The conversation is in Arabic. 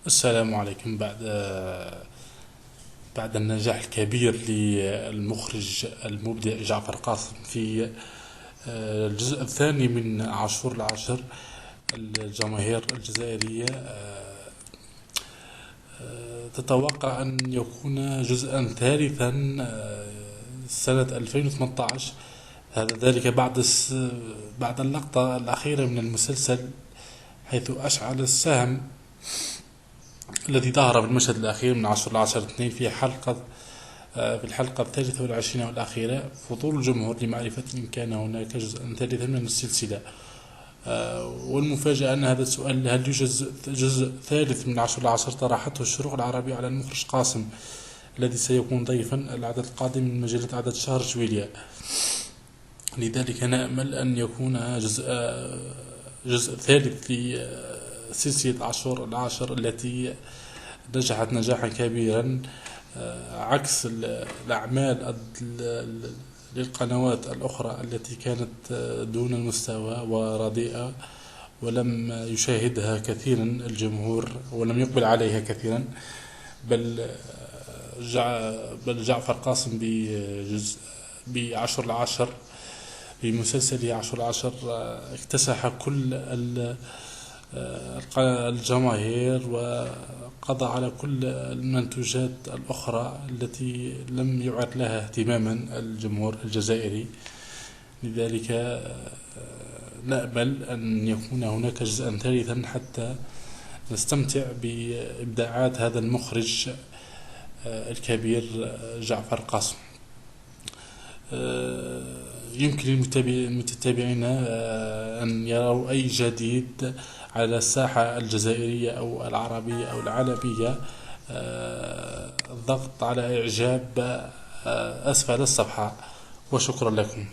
السلام عليكم. بعد النجاح الكبير للمخرج المبدع جعفر قاسم في الجزء الثاني من عاشور العاشر، الجماهير الجزائرية تتوقع أن يكون جزءا ثالثا سنة 2018. هذا ذلك بعد اللقطة الأخيرة من المسلسل، حيث أشعل السهم الذي ظهر في المشهد الأخير من عشر لعشر اثنين في الحلقة 23 والأخيرة فضول الجمهور لمعرفة إن كان هناك جزءا ثالثا من السلسلة. والمفاجأة أن هذا السؤال، هل يوجد جزء ثالث من عشر لعشر، طرحته الشروق العربي على المخرج قاسم الذي سيكون ضيفا العدد القادم من مجلة عدد شهر جويلية. لذلك نأمل أن يكون جزء ثالث في سلسلة عاشور العاشر التي نجحت نجاحا كبيرا، عكس الأعمال للقنوات الأخرى التي كانت دون المستوى ورديئة، ولم يشاهدها كثيرا الجمهور ولم يقبل عليها كثيرا. بل جعفر قاسم بعشر العاشر، بمسلسله عشر العاشر، اكتسح كل الجماهير وقضى على كل المنتوجات الأخرى التي لم يعر لها اهتماما الجمهور الجزائري. لذلك نأمل أن يكون هناك جزءا ثالثا حتى نستمتع بإبداعات هذا المخرج الكبير جعفر قاسم. يمكن المتابعين أن يروا أي جديد على الساحة الجزائرية أو العربية أو العالمية، الضغط على إعجاب أسفل الصفحة. وشكرا لكم.